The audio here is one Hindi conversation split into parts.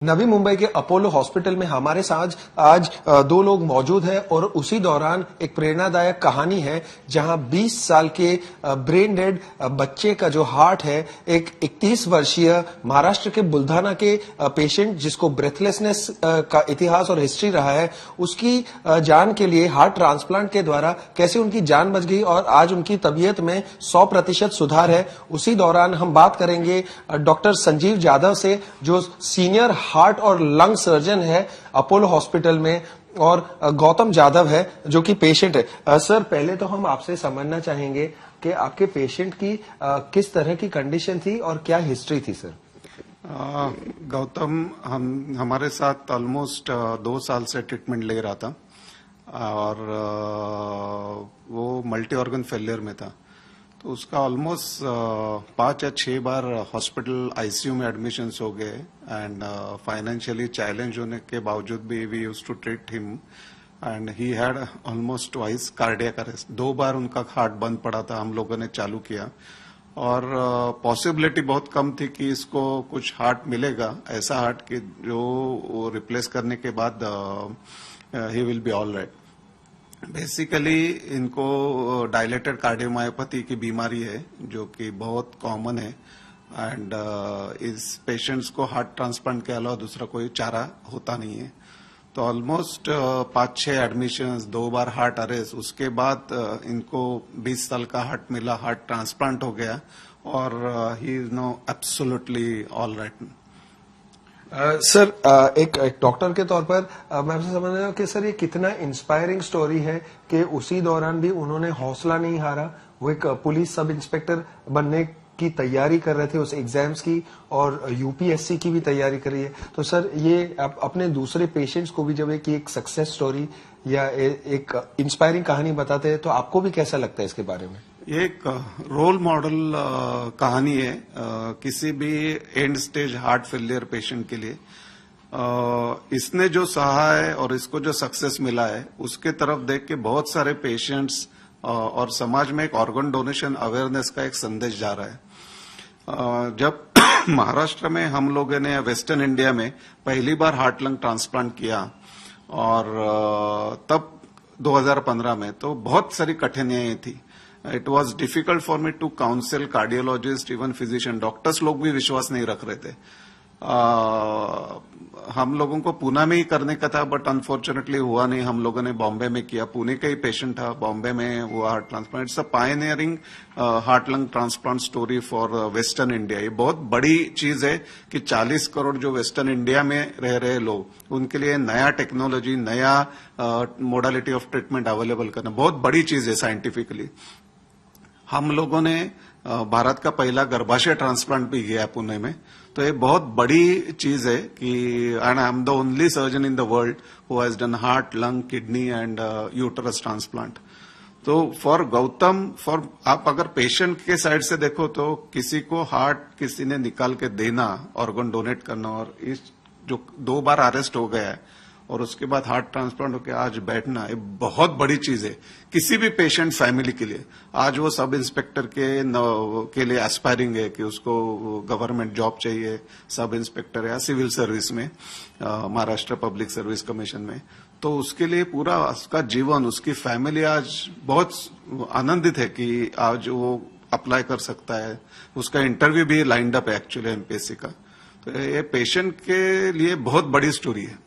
नवी मुंबई के अपोलो हॉस्पिटल में हमारे साथ आज दो लोग मौजूद हैं और उसी दौरान एक प्रेरणादायक कहानी है जहां 20 साल के ब्रेन डेड बच्चे का जो हार्ट है, एक 31 वर्षीय महाराष्ट्र के बुल्धाना के पेशेंट जिसको ब्रेथलेसनेस का इतिहास और हिस्ट्री रहा है, उसकी जान के लिए हार्ट ट्रांसप्लांट के द्वारा कैसे उनकी जान बच गई और आज उनकी तबीयत में 100% सुधार है। उसी दौरान हम बात करेंगे डॉक्टर संजीव जाधव से, जो सीनियर हार्ट और लंग सर्जन है अपोलो हॉस्पिटल में, और गौतम जाधव है जो कि पेशेंट है। सर, पहले तो हम आपसे समझना चाहेंगे कि आपके पेशेंट की किस तरह की कंडीशन थी और क्या हिस्ट्री थी सर? गौतम हमारे साथ ऑलमोस्ट 2 साल से ट्रीटमेंट ले रहा था और वो मल्टी ऑर्गन फेलियर में था। तो उसका ऑलमोस्ट 5 या 6 बार हॉस्पिटल आईसीयू में एडमिशन्स हो गए एंड फाइनेंशियली चैलेंज होने के बावजूद भी we use to treat him and he had almost twice cardiac arrest. 2 बार उनका हार्ट बंद पड़ा था, हम लोगों ने चालू किया और पॉसिबिलिटी बहुत कम थी कि इसको कुछ हार्ट मिलेगा, ऐसा हार्ट कि जो रिप्लेस करने के बाद he will be all right. Basically इनको डायलेटेड कार्डियोमायोपैथी की बीमारी है जो कि बहुत कॉमन है एंड इस पेशेंट्स को हार्ट ट्रांसप्लांट के अलावा दूसरा कोई चारा होता नहीं है। तो ऑलमोस्ट 5-6 एडमिशंस, 2 बार हार्ट अरेस्ट, उसके बाद इनको 20 साल का हार्ट मिला, हार्ट ट्रांसप्लांट हो गया और he is no absolutely all right. Sir, एक डॉक्टर के तौर पर मैं आपसे समझ रहा हूँ कि सर ये कितना इंस्पायरिंग स्टोरी है कि उसी दौरान भी उन्होंने हौसला नहीं हारा। वो एक पुलिस सब इंस्पेक्टर बनने की तैयारी कर रहे थे, उस एग्जाम्स की, और यूपीएससी की भी तैयारी कर रही है। तो सर, ये आप अपने दूसरे पेशेंट्स को भी जब एक सक्सेस स्टोरी या एक इंस्पायरिंग कहानी बताते हैं तो आपको भी कैसा लगता है इसके बारे में? ये एक रोल मॉडल कहानी है किसी भी and stage heart failure patient के लिए। इसने जो सहा है और इसको जो सक्सेस मिला है उसके तरफ देख के बहुत सारे पेशेंट्स और समाज में एक ऑर्गन डोनेशन अवेयरनेस का एक संदेश जा रहा है। जब महाराष्ट्र में हम लोगों ने वेस्टर्न इंडिया में पहली बार हार्ट लंग ट्रांसप्लांट किया और तब 2015 में, तो बहुत सारी कठिनाइयां थी। It was difficult for me to counsel cardiologist, even physician, doctors लोग भी विश्वास नहीं रख रहे थे। हम लोगों को पुणे में ही करने का था बट अनफॉर्चुनेटली हुआ नहीं। हम लोगों ने बॉम्बे में किया, पुणे का ही पेशेंट था, बॉम्बे में हुआ heart transplant. It's a pioneering heart lung transplant story for western India. ये बहुत बड़ी चीज है कि 40 करोड़ जो वेस्टर्न इंडिया में रह रहे लोग, उनके लिए नया टेक्नोलॉजी, नया मोडालिटी ऑफ ट्रीटमेंट अवेलेबल करना बहुत बड़ी चीज है साइंटिफिकली। हम लोगों ने भारत का पहला गर्भाशय ट्रांसप्लांट भी किया पुणे में। तो ये बहुत बड़ी चीज है कि and I am the only surgeon in the world who has done heart, lung, kidney and uterus transplant. तो फॉर गौतम, फॉर आप अगर पेशेंट के साइड से देखो तो किसी को हार्ट किसी ने निकाल के देना, ऑर्गन डोनेट करना, और इस जो 2 बार अरेस्ट हो गया है और उसके बाद हार्ट ट्रांसप्लांट होकर आज बैठना, ये बहुत बड़ी चीज है किसी भी पेशेंट फैमिली के लिए। आज वो सब इंस्पेक्टर के लिए एस्पायरिंग है कि उसको गवर्नमेंट जॉब चाहिए, सब इंस्पेक्टर या सिविल सर्विस में, महाराष्ट्र पब्लिक सर्विस कमीशन में। तो उसके लिए पूरा उसका जीवन, उसकी फैमिली आज बहुत आनंदित है कि आज वो अप्लाई कर सकता है। उसका इंटरव्यू भी लाइंड अप है एक्चुअली एमपीएससी का। तो ये पेशेंट के लिए बहुत बड़ी स्टोरी है।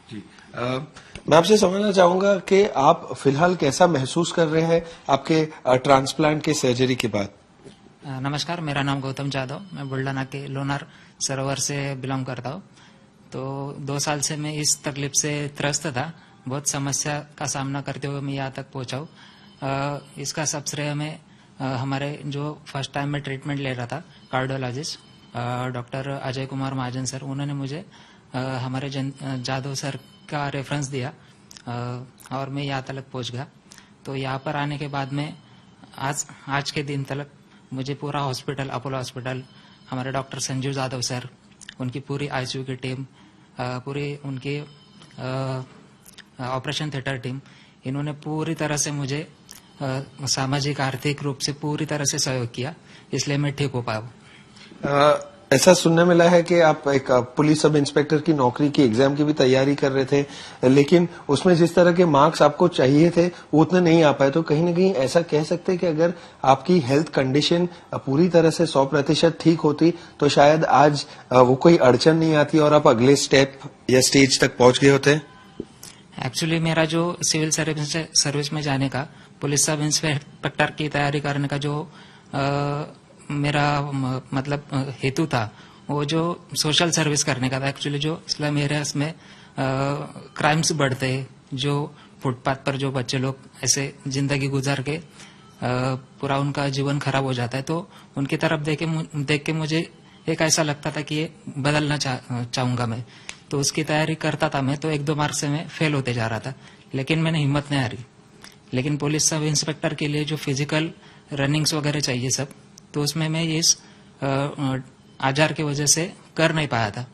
जी, मैं आपसे समझना चाहूंगा कि आप फिलहाल कैसा महसूस कर रहे हैं आपके ट्रांसप्लांट के सर्जरी के बाद? नमस्कार, मेरा नाम गौतम जाधव, मैं बुल्ढाना के लोनार सरोवर से बिलोंग करता हूँ। तो 2 साल से मैं इस तकलीफ से त्रस्त था, बहुत समस्या का सामना करते हुए मैं यहाँ तक पहुंचा हूँ। इसका सब श्रेय में हमारे जो फर्स्ट टाइम में ट्रीटमेंट ले रहा था कार्डियोलॉजिस्ट डॉक्टर अजय कुमार महाजन सर, उन्होंने मुझे हमारे जाधव सर का रेफरेंस दिया और मैं यहाँ तक पहुँच गया। तो यहाँ पर आने के बाद में आज के दिन तक मुझे पूरा हॉस्पिटल, अपोलो हॉस्पिटल, हमारे डॉक्टर संजीव जाधव सर, उनकी पूरी आईसीयू की टीम, पूरी उनकी ऑपरेशन थिएटर टीम, इन्होंने पूरी तरह से मुझे सामाजिक आर्थिक रूप से पूरी तरह से सहयोग किया, इसलिए मैं ठीक हो पाया। ऐसा सुनने मिला है कि आप एक पुलिस सब इंस्पेक्टर की नौकरी की एग्जाम की भी तैयारी कर रहे थे, लेकिन उसमें जिस तरह के मार्क्स आपको चाहिए थे वो उतने नहीं आ पाए। तो कहीं ना कहीं ऐसा कह सकते हैं कि अगर आपकी हेल्थ कंडीशन पूरी तरह से 100% ठीक होती तो शायद आज वो कोई अड़चन नहीं आती और आप अगले स्टेप या स्टेज तक पहुंच गए होते। एक्चुअली मेरा जो सिविल सर्विस में जाने का, पुलिस सब इंस्पेक्टर की तैयारी करने का जो मेरा मतलब हेतु था, वो जो सोशल सर्विस करने का था। एक्चुअली जो स्लम एरियाज में क्राइम्स बढ़ते हैं, जो फुटपाथ पर जो बच्चे लोग ऐसे जिंदगी गुजार के पूरा उनका जीवन खराब हो जाता है, तो उनकी तरफ देख के मुझे एक ऐसा लगता था कि ये बदलना चाहूंगा मैं। तो उसकी तैयारी करता था मैं, तो 1-2 मार्क से मैं फेल होते जा रहा था, लेकिन मैंने हिम्मत नहीं हारी। लेकिन पुलिस सब इंस्पेक्टर के लिए जो फिजिकल रनिंग्स वगैरह चाहिए सब, तो उसमें मैं इस आजार की वजह से कर नहीं पाया था।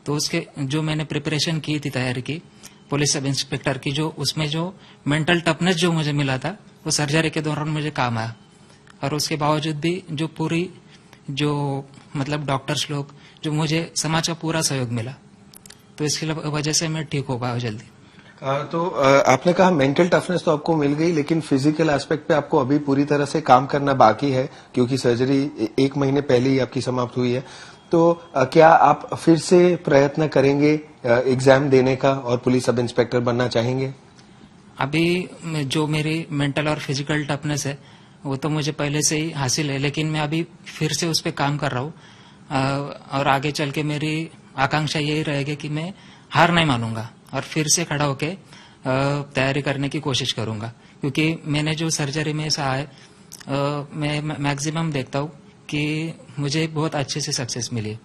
तो उसके जो मैंने प्रिपरेशन की थी, तैयारी की पुलिस सब इंस्पेक्टर की, जो उसमें जो मेंटल टफनेस जो मुझे मिला था वो सर्जरी के दौरान मुझे काम आया। और उसके बावजूद भी जो पूरी जो मतलब डॉक्टर्स लोग, जो मुझे समाज का पूरा सहयोग मिला, तो इसकी वजह से मैं ठीक हो पाया जल्दी। तो आपने कहा मेंटल टफनेस तो आपको मिल गई, लेकिन फिजिकल एस्पेक्ट पे आपको अभी पूरी तरह से काम करना बाकी है, क्योंकि सर्जरी 1 महीने पहले ही आपकी समाप्त हुई है। तो क्या आप फिर से प्रयत्न करेंगे एग्जाम देने का और पुलिस सब इंस्पेक्टर बनना चाहेंगे? अभी जो मेरी मेंटल और फिजिकल टफनेस है वो तो मुझे पहले से ही हासिल है, लेकिन मैं अभी फिर से उस पर काम कर रहा हूँ। और आगे चल के मेरी आकांक्षा यही रहेगी कि मैं हार नहीं मानूंगा और फिर से खड़ा होके तैयारी करने की कोशिश करूंगा। क्योंकि मैंने जो सर्जरी में ऐसा है, मैं मैक्सिमम देखता हूँ कि मुझे बहुत अच्छे से सक्सेस मिली।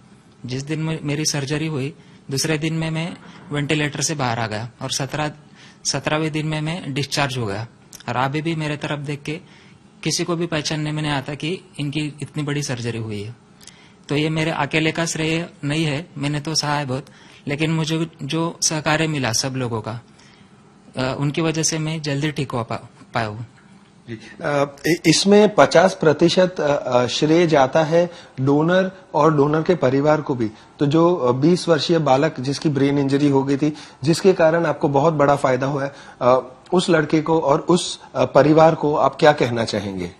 जिस दिन मेरी सर्जरी हुई, दूसरे दिन में मैं वेंटिलेटर से बाहर आ गया और 17वें दिन में मैं डिस्चार्ज हो गया। और अभी भी मेरे तरफ देख के किसी को भी पहचानने में नहीं आता कि इनकी इतनी बड़ी सर्जरी हुई है। तो ये मेरे अकेले का श्रेय नहीं है, मैंने तो सहा है बहुत, लेकिन मुझे जो सहकार्य मिला सब लोगों का, उनकी वजह से मैं जल्दी ठीक हो पाया हूँ। इसमें 50% श्रेय जाता है डोनर और डोनर के परिवार को भी। तो जो 20 वर्षीय बालक जिसकी ब्रेन इंजरी हो गई थी, जिसके कारण आपको बहुत बड़ा फायदा हुआ है, उस लड़के को और उस परिवार को आप क्या कहना चाहेंगे?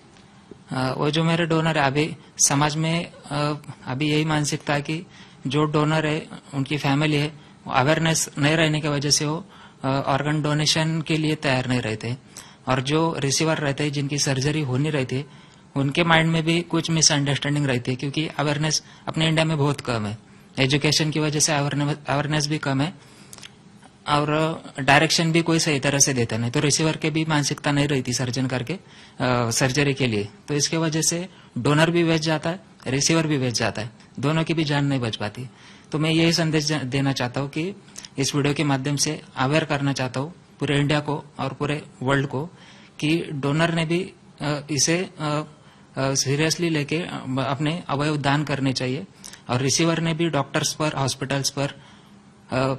वो जो मेरे डोनर है, अभी समाज में अभी यही मानसिकता है कि जो डोनर है उनकी फैमिली है, अवेयरनेस नहीं रहने की वजह से वो ऑर्गन डोनेशन के लिए तैयार नहीं रहते। और जो रिसीवर रहते हैं, जिनकी सर्जरी होनी रहती है, उनके माइंड में भी कुछ मिसअंडरस्टैंडिंग रहती है, क्योंकि अवेयरनेस अपने इंडिया में बहुत कम है। एजुकेशन की वजह से अवेयरनेस भी कम है और डायरेक्शन भी कोई सही तरह से देता नहीं। तो रिसीवर के भी मानसिकता नहीं रहती सर्जन करके सर्जरी के लिए। तो इसके वजह से डोनर भी बच जाता है, रिसीवर भी बच जाता है, दोनों की भी जान नहीं बच पाती। तो मैं यही संदेश देना चाहता हूँ कि इस वीडियो के माध्यम से अवेयर करना चाहता हूँ पूरे इंडिया को और पूरे वर्ल्ड को कि डोनर ने भी इसे सीरियसली लेके अपने अवयव दान करने चाहिए और रिसीवर ने भी डॉक्टर्स पर, हॉस्पिटल्स पर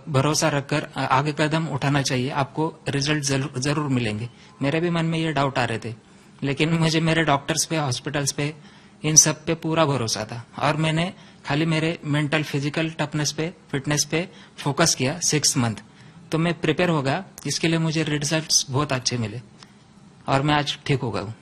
भरोसा रखकर आगे कदम उठाना चाहिए। आपको रिजल्ट जरूर मिलेंगे। मेरे भी मन में ये डाउट आ रहे थे, लेकिन मुझे मेरे डॉक्टर्स पे, हॉस्पिटल्स पे, इन सब पे पूरा भरोसा था और मैंने खाली मेरे मेंटल फिजिकल टफनेस पे, फिटनेस पे फोकस किया 6 मंथ। तो मैं प्रिपेयर हो गया, इसके लिए मुझे रिजल्ट्स बहुत अच्छे मिले और मैं आज ठीक हो गया हूँ।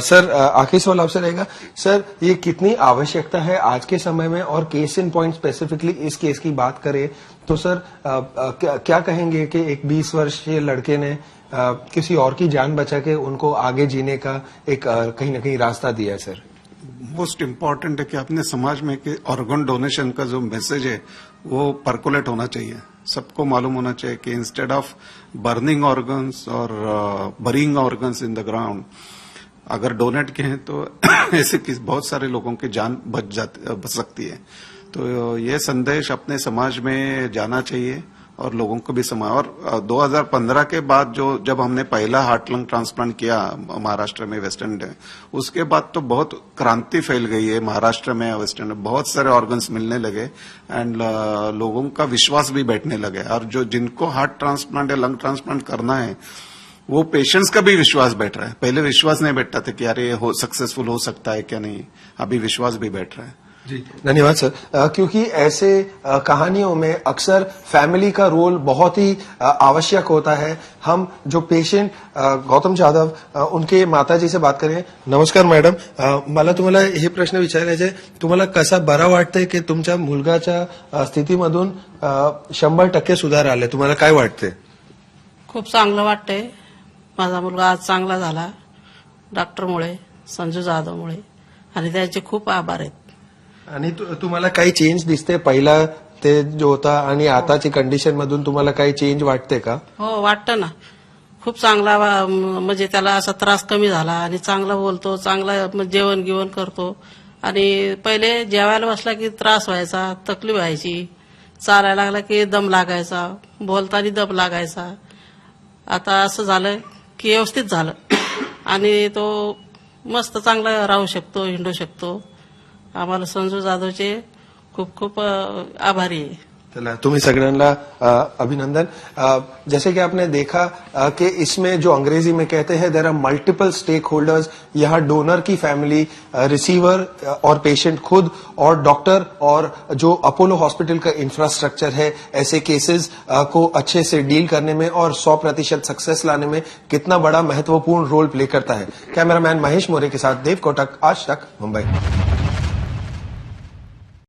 सर, आखिरी सवाल आपसे रहेगा। सर, ये कितनी आवश्यकता है आज के समय में, और केस इन पॉइंट स्पेसिफिकली इस केस की बात करें तो सर क्या कहेंगे कि एक 20 वर्षीय लड़के ने किसी और की जान बचा के उनको आगे जीने का एक कहीं ना कहीं रास्ता दिया है? सर, मोस्ट इम्पॉर्टेंट है कि अपने समाज में कि ऑर्गन डोनेशन का जो मैसेज है वो परकोलेट होना चाहिए। सबको मालूम होना चाहिए कि इंस्टेड ऑफ बर्निंग ऑर्गन्स और बरिंग ऑर्गन्स इन द ग्राउंड, अगर डोनेट किए हैं तो ऐसे बहुत सारे लोगों की जान बच सकती है। तो ये संदेश अपने समाज में जाना चाहिए और लोगों को भी समाज। और 2015 के बाद जब हमने पहला हार्ट लंग ट्रांसप्लांट किया महाराष्ट्र में, वेस्टर्न में, उसके बाद तो बहुत क्रांति फैल गई है महाराष्ट्र में, वेस्टर्न में बहुत सारे ऑर्गन्स मिलने लगे एंड लोगों का विश्वास भी बैठने लगे। और जिनको हार्ट ट्रांसप्लांट या लंग ट्रांसप्लांट करना है, वो पेशेंट्स का भी विश्वास बैठ रहा है। पहले विश्वास नहीं बैठता था कि यार ये सक्सेसफुल हो सकता है क्या नहीं, अभी विश्वास भी बैठ रहा है। जी धन्यवाद सर। क्योंकि ऐसे कहानियों में अक्सर फैमिली का रोल बहुत ही आवश्यक होता है। हम जो पेशेंट गौतम जाधव उनके माताजी से बात करें। नमस्कार मॅडम, मला तुम्हाला हे प्रश्न विचारायचे, तुम्हाला कसा बरा वाटतंय की तुमच्या मुलगाच्या स्थितीमधून 100% सुधार आले? तुम्हाला काय वाटतंय? खूप चांगलं वाटतंय. माझा मुलगा आज चांगला झाला डॉक्टरमुळे, संजू जाधवमुळे, आणि त्यांचे खूप आभार आहेत. आणि तुम्हाला काही चेंज दिसते पहिला ते जो होता आणि आताची कंडिशन मधून तुम्हाला काही चेंज वाटते का? हो, वाटतं ना. खूप चांगला म्हणजे त्याला असा त्रास कमी झाला आणि चांगला बोलतो, चांगला जेवण गिवण करतो. आणि पहिले जेवायला बसला की त्रास व्हायचा, तकलीफ व्हायची, चालायला लागला की दम लागायचा, बोलताना दम लागायचा. आता असं झालं की व्यवस्थित झालं आणि तो मस्त चांगला राहू शकतो, हिंडू शकतो. आम्हाला संजू जाधवचे खूप खूप आभारी आहे. चला, तुम्ही सगळ्यांना अभिनंदन। जैसे कि आपने देखा कि इसमें जो अंग्रेजी में कहते हैं there are multiple stakeholders, यहाँ डोनर की फैमिली, रिसीवर और पेशेंट खुद और डॉक्टर और जो अपोलो हॉस्पिटल का इंफ्रास्ट्रक्चर है ऐसे केसेस को अच्छे से डील करने में और 100% सक्सेस लाने में कितना बड़ा महत्वपूर्ण रोल प्ले करता है। कैमरामैन महेश मोरे के साथ देव कोटक, आज तक, मुंबई।